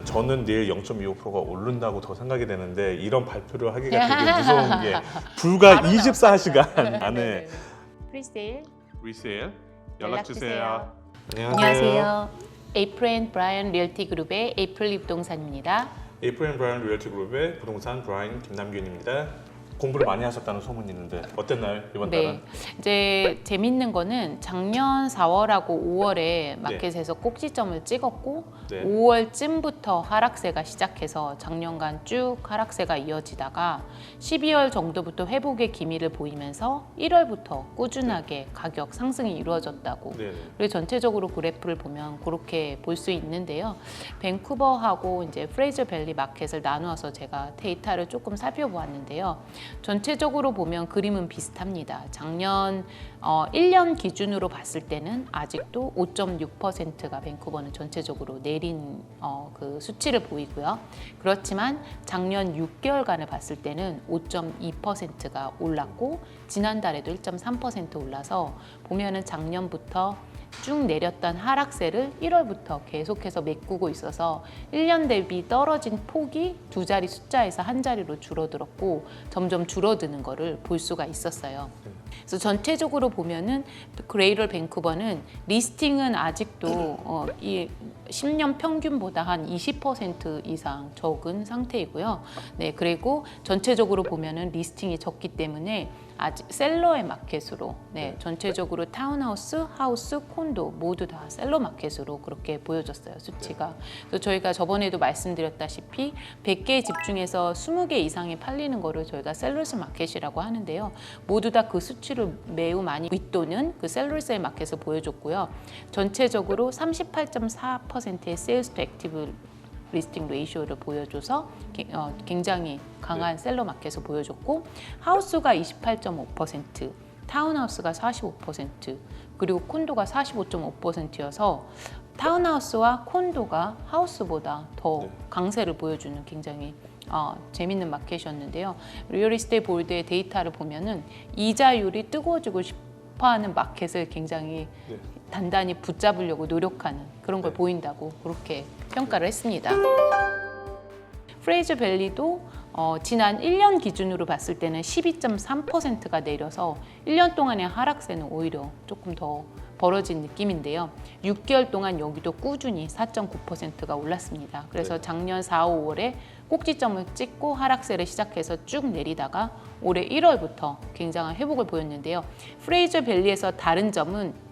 저는 내일 0.25%가 오른다고 더 생각이 되는데 이런 발표를 하기가 되게 무서운 게 불과 24시간 안에 프리세일 리세일 연락 주세요. 안녕하세요. 에이프릴 앤 브라이언 리얼티 그룹의 에이프릴 부동산입니다. 에이프릴 앤 브라이언 리얼티 그룹의 부동산 브라이언 김남균입니다. 공부를 많이 하셨다는 소문이 있는데 어땠나요 이번 달은? 이제 재밌는 거는 작년 4월하고 5월에 마켓에서 꼭지점을 찍었고 5월쯤부터 하락세가 시작해서 작년간 쭉 하락세가 이어지다가 12월 정도부터 회복의 기미를 보이면서 1월부터 꾸준하게 가격 상승이 이루어졌다고. 그리고 전체적으로 그래프를 보면 그렇게 볼 수 있는데요. 밴쿠버하고 이제 프레이저 밸리 마켓을 나누어서 제가 데이터를 조금 살펴보았는데요. 전체적으로 보면 그림은 비슷합니다. 작년 1년 기준으로 봤을 때는 아직도 5.6%가 밴쿠버는 전체적으로 내린 그 수치를 보이고요. 그렇지만 작년 6개월간을 봤을 때는 5.2%가 올랐고 지난달에도 1.3% 올라서 보면은 작년부터 쭉 내렸던 하락세를 1월부터 계속해서 메꾸고 있어서 1년 대비 떨어진 폭이 두 자리 숫자에서 한 자리로 줄어들었고 점점 줄어드는 거를 볼 수가 있었어요. 그래서 전체적으로 보면은 그레이터 밴쿠버는 리스팅은 아직도 이 10년 평균보다 한 20% 이상 적은 상태이고요. 네, 그리고 전체적으로 보면은 리스팅이 적기 때문에 아직 셀러의 마켓으로 전체적으로 타운하우스, 하우스, 콘도 모두 다 셀러 마켓으로 그렇게 보여졌어요, 수치가. 그래서 저희가 저번에도 말씀드렸다시피 100개의 집 중에서 20개 이상이 팔리는 거를 저희가 셀러스 마켓이라고 하는데요. 모두 다 그 수치를 매우 많이 윗도는 그 셀러스의 마켓을 보여줬고요. 전체적으로 38.4%의 세일스 투 액티브 리스팅 레이쇼를 보여줘서 굉장히 강한 셀러 마켓을 보여줬고 하우스가 28.5%, 타운하우스가 45%, 그리고 콘도가 45.5%여서 타운하우스와 콘도가 하우스보다 더 강세를 보여주는 굉장히 재밌는 마켓이었는데요. 리얼리스테이트 보드의 데이터를 보면은 이자율이 뜨거워지고 싶어하는 마켓을 굉장히 단단히 붙잡으려고 노력하는 그런 걸 보인다고 그렇게 평가를 했습니다. 프레이저 밸리도 지난 1년 기준으로 봤을 때는 12.3%가 내려서 1년 동안의 하락세는 오히려 조금 더 벌어진 느낌인데요. 6개월 동안 여기도 꾸준히 4.9%가 올랐습니다. 그래서 작년 4, 5월에 꼭지점을 찍고 하락세를 시작해서 쭉 내리다가 올해 1월부터 굉장한 회복을 보였는데요. 프레이저 밸리에서 다른 점은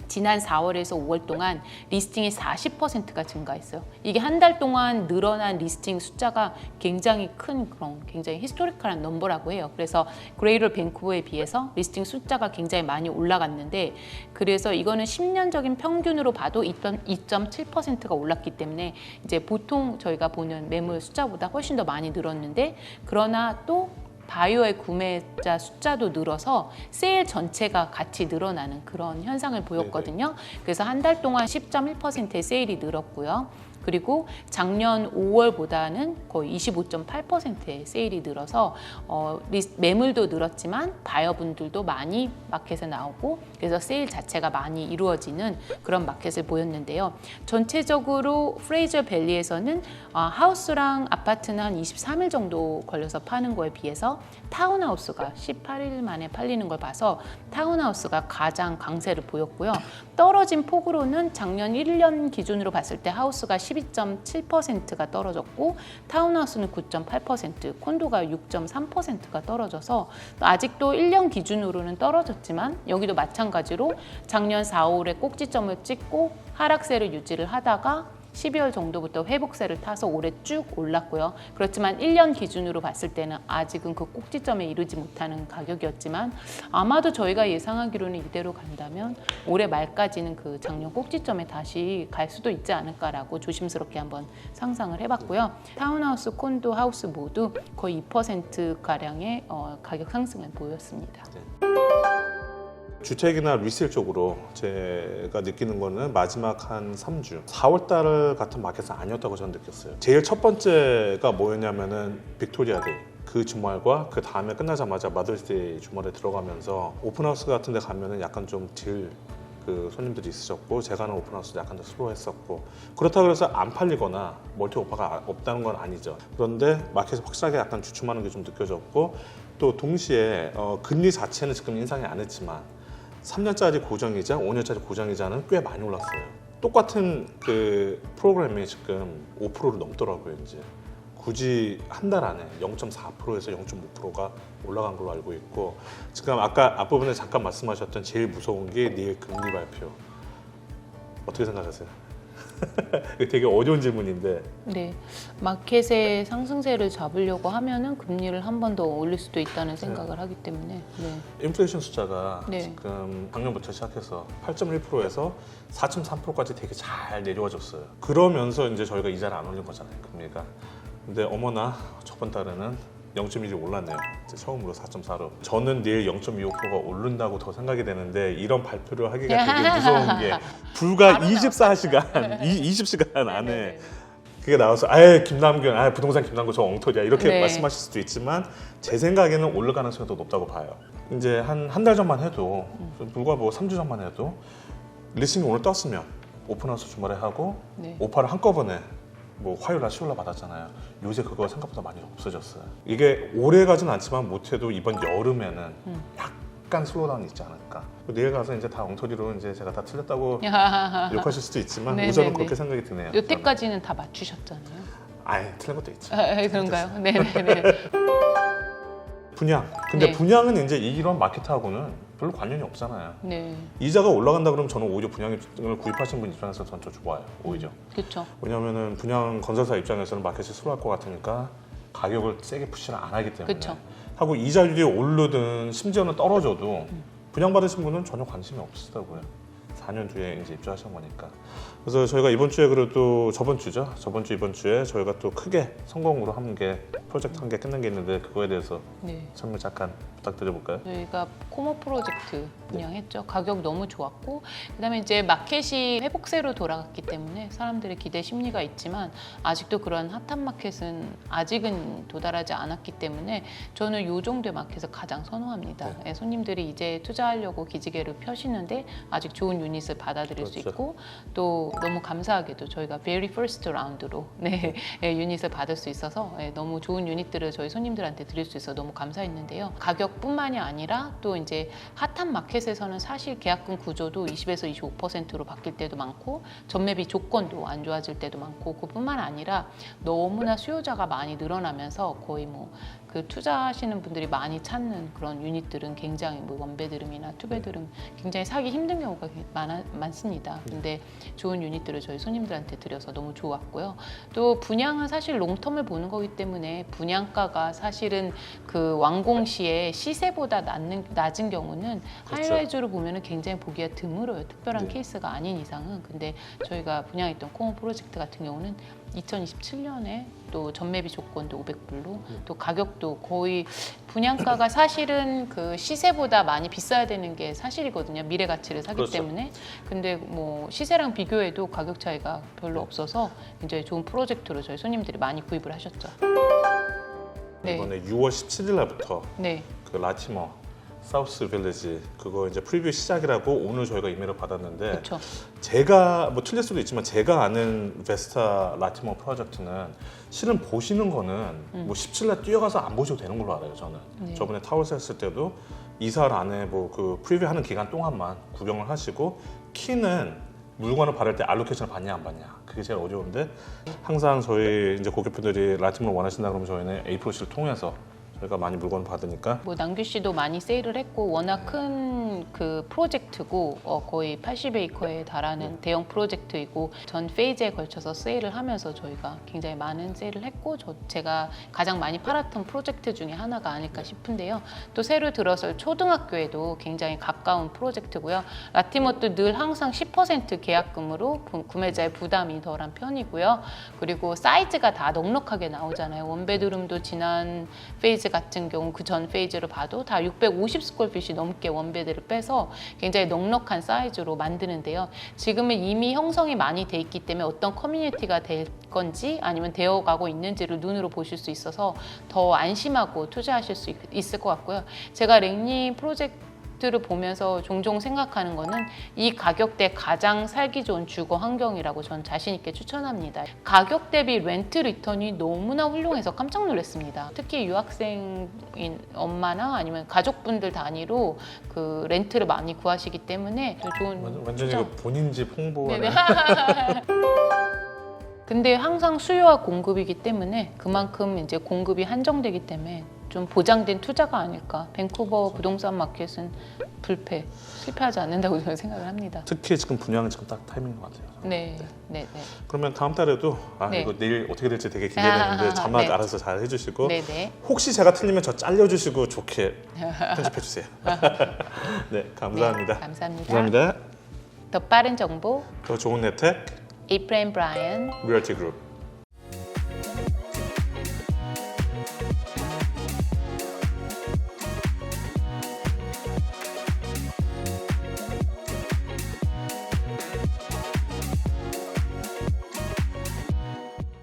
지난 4월에서 5월 동안 리스팅이 40%가 증가했어요. 이게 한 달 동안 늘어난 리스팅 숫자가 굉장히 큰 그런 굉장히 히스토리컬한 넘버라고 해요. 그래서 그레이터 밴쿠버에 비해서 리스팅 숫자가 굉장히 많이 올라갔는데 그래서 이거는 10년적인 평균으로 봐도 2.7%가 올랐기 때문에 이제 보통 저희가 보는 매물 숫자보다 훨씬 더 많이 늘었는데 그러나 또 바이오의 구매자 숫자도 늘어서 세일 전체가 같이 늘어나는 그런 현상을 보였거든요. 그래서 한 달 동안 10.1%의 세일이 늘었고요. 그리고 작년 5월보다는 거의 25.8%의 세일이 늘어서 매물도 늘었지만 바이어분들도 많이 마켓에 나오고 그래서 세일 자체가 많이 이루어지는 그런 마켓을 보였는데요. 전체적으로 프레이저 밸리에서는 하우스랑 아파트는 한 23일 정도 걸려서 파는 거에 비해서 타운하우스가 18일 만에 팔리는 걸 봐서 타운하우스가 가장 강세를 보였고요. 떨어진 폭으로는 작년 1년 기준으로 봤을 때 하우스가 12.7%가 떨어졌고 타운하우스는 9.8%, 콘도가 6.3%가 떨어져서 아직도 1년 기준으로는 떨어졌지만 여기도 마찬가지로 작년 4, 5월에 꼭지점을 찍고 하락세를 유지를 하다가 12월 정도부터 회복세를 타서 올해 쭉 올랐고요. 그렇지만 1년 기준으로 봤을 때는 아직은 그 꼭지점에 이르지 못하는 가격이었지만 아마도 저희가 예상하기로는 이대로 간다면 올해 말까지는 그 작년 꼭지점에 다시 갈 수도 있지 않을까라고 조심스럽게 한번 상상을 해봤고요. 타운하우스, 콘도, 하우스 모두 거의 2%가량의 가격 상승을 보였습니다. 주택이나 리셀 쪽으로 제가 느끼는 거는 마지막 한 3주 4월달 같은 마켓은 아니었다고 저는 느꼈어요. 제일 첫 번째가 뭐였냐면은 빅토리아데이 그 주말과 그 다음에 끝나자마자 마더스데이 주말에 들어가면서 오픈하우스 같은 데 가면은 약간 좀 덜 그 손님들이 있으셨고 제가 하는 오픈하우스도 약간 더 슬로우했었고 그렇다고 해서 안 팔리거나 멀티 오퍼가 없다는 건 아니죠. 그런데 마켓이 확실하게 약간 주춤하는 게 좀 느껴졌고 또 동시에 금리 자체는 지금 인상이 안 했지만 3년짜리 고정이자 5년짜리 고정이자는 꽤 많이 올랐어요. 똑같은 그 프로그램이 지금 5%를 넘더라고요. 이제 굳이 한 달 안에 0.4%에서 0.5%가 올라간 걸로 알고 있고 지금 아까 앞부분에 잠깐 말씀하셨던 제일 무서운 게 내일 금리 발표. 어떻게 생각하세요? 되게 어려운 질문인데. 네, 마켓의 상승세를 잡으려고 하면은 금리를 한 번 더 올릴 수도 있다는 생각을 하기 때문에. 네. 인플레이션 숫자가 네. 지금 작년부터 시작해서 8.1%에서 4.3%까지 되게 잘 내려와줬어요. 그러면서 이제 저희가 이자를 안 올린 거잖아요, 금리가. 근데 어머나 저번 달에는 0.1이 올랐네요. 이제 처음으로 4.4로. 저는 내일 0.25%가 오른다고 더 생각이 되는데 이런 발표를 하기가 되게 무서운 게 불과 24시간, 20시간 안에 네네네. 그게 나와서 아예 김남균, 부동산 김남균 저 엉터리야 이렇게 네. 말씀하실 수도 있지만 제 생각에는 올릴 가능성이 더 높다고 봐요. 이제 한 달 전만 해도 불과 뭐 3주 전만 해도 리스팅이 오늘 떴으면 오픈하우스 주말에 하고 네. 오파를 한꺼번에 뭐 화요일날 수요일날 받았잖아요. 요새 그거 생각보다 많이 없어졌어요. 이게 오래 가진 않지만 못해도 이번 여름에는 약간 슬로우다운이 있지 않을까. 내일 가서 이제 다 엉터리로 이제 제가 다 틀렸다고 욕하실 수도 있지만 네네네. 우선은 그렇게 생각이 드네요. 여태까지는 다 맞추셨잖아요. 아예 틀린 것도 있죠. 그런가요? 네네네. 분양. 근데 네. 분양은 이제 이런 마켓하고는 별로 관련이 없잖아요. 네, 이자가 올라간다 그러면 저는 오히려 분양을 구입하신 분 입장에서 전 더 좋아요. 오히려. 그렇죠. 왜냐하면은 분양 건설사 입장에서는 마켓이 슬로우할 것 같으니까 가격을 세게 푸시를 안 하기 때문에. 그쵸. 하고 이자율이 오르든 심지어는 떨어져도 분양 받으신 분은 전혀 관심이 없으시다고요. 4년 뒤에 이제 입주하신 거니까. 그래서 저희가 이번 주에 그래도 저번 주 이번 주에 저희가 또 크게 성공으로 한 게 프로젝트 한 개 끝난 게 있는데 그거에 대해서 네. 설명 잠깐 부탁드려볼까요? 저희가 코모 프로젝트 분양했죠. 가격 너무 좋았고 그다음에 이제 마켓이 회복세로 돌아갔기 때문에 사람들의 기대 심리가 있지만 아직도 그런 핫한 마켓은 아직은 도달하지 않았기 때문에 저는 이 정도의 마켓을 가장 선호합니다. 네. 예, 손님들이 이제 투자하려고 기지개를 펴시는데 아직 좋은 유닛을 받아들일 수 그렇죠. 있고 또 너무 감사하게도 저희가 very first 라운드로 네, 예, 유닛을 받을 수 있어서 예, 너무 좋은 유닛들을 저희 손님들한테 드릴 수 있어 너무 감사했는데요. 가격뿐만이 아니라 또 이제 핫한 마켓에서는 사실 계약금 구조도 20에서 25%로 바뀔 때도 많고 전매비 조건도 안 좋아질 때도 많고 그뿐만 아니라 너무나 수요자가 많이 늘어나면서 거의 뭐 그 투자하시는 분들이 많이 찾는 그런 유닛들은 굉장히 뭐 원베드룸이나 투베드룸 굉장히 사기 힘든 경우가 많습니다. 근데 좋은 유닛들을 저희 손님들한테 드려서 너무 좋았고요. 또 분양은 사실 롱텀을 보는 거기 때문에 분양가가 사실은 그 완공 시에 시세보다 낮은 경우는 그렇죠. 하이라이즈로 보면은 굉장히 보기가 드물어요. 특별한 네. 케이스가 아닌 이상은. 근데 저희가 분양했던 코모 프로젝트 같은 경우는 2027년에 또 전매비 조건도 500불로 또 가격도 거의 분양가가 사실은 그 시세보다 많이 비싸야 되는 게 사실이거든요. 미래 가치를 사기 그렇죠. 때문에. 근데 뭐 시세랑 비교해도 가격 차이가 별로 없어서 굉장히 좋은 프로젝트로 저희 손님들이 많이 구입을 하셨죠. 네. 이번에 6월 17일 날부터 네. 그 라티머 사우스 빌리지 그거 이제 프리뷰 시작이라고 오늘 저희가 이메일을 받았는데 그렇죠. 제가 뭐 틀릴 수도 있지만 제가 아는 베스타 라티머 프로젝트는 실은 보시는 거는 뭐 17날 뛰어가서 안 보셔도 되는 걸로 알아요. 저는 네. 저번에 타워스 했을 때도 이사를 안에 뭐 그 프리뷰 하는 기간 동안만 구경을 하시고 키는 물건을 받을 때 알로케이션을 받냐 안 받냐 그게 제일 어려운데 항상 저희 이제 고객분들이 라티머를 원하신다 그러면 저희는 A+C를 통해서 저희가 많이 물건을 받으니까 뭐 남규 씨도 많이 세일을 했고 워낙 큰 그 프로젝트고 거의 80에이커에 달하는 대형 프로젝트이고 전 페이즈에 걸쳐서 세일을 하면서 저희가 굉장히 많은 세일을 했고 제가 가장 많이 팔았던 프로젝트 중에 하나가 아닐까 싶은데요. 또 새로 들어설 초등학교에도 굉장히 가까운 프로젝트고요. 라티머도 늘 항상 10% 계약금으로 구매자의 부담이 덜한 편이고요. 그리고 사이즈가 다 넉넉하게 나오잖아요. 원베드룸도 지난 페이즈 같은 경우 그 전 페이지로 봐도 다 650스퀘어핏이 넘게 원베드를 빼서 굉장히 넉넉한 사이즈로 만드는데요. 지금은 이미 형성이 많이 돼 있기 때문에 어떤 커뮤니티가 될 건지 아니면 되어가고 있는지를 눈으로 보실 수 있어서 더 안심하고 투자하실 수 있을 것 같고요. 제가 랭리 프로젝트 렌트를 보면서 종종 생각하는 거는 이 가격대 가장 살기 좋은 주거 환경이라고 전 자신 있게 추천합니다. 가격 대비 렌트 리턴이 너무나 훌륭해서 깜짝 놀랐습니다. 특히 유학생인 엄마나 아니면 가족분들 단위로 그 렌트를 많이 구하시기 때문에 좋은 완전히 추천. 이거 본인 집 홍보네. 네네. 근데 항상 수요와 공급이기 때문에 그만큼 이제 공급이 한정되기 때문에 좀 보장된 투자가 아닐까. 밴쿠버 부동산 마켓은 실패하지 않는다고 저는 생각을 합니다. 특히 지금 분양은 지금 딱 타이밍인 것 같아요. 네, 네, 네. 그러면 다음 달에도 네. 이거 내일 어떻게 될지 되게 기대되는데 자막 네. 알아서 잘 해주시고 네, 네. 혹시 제가 틀리면 저 잘려주시고 좋게 편집해 주세요. 네, 감사합니다. 네, 감사합니다. 감사합니다. 더 빠른 정보 더 좋은 혜택 에이프레임 브라이언 리얼티 그룹.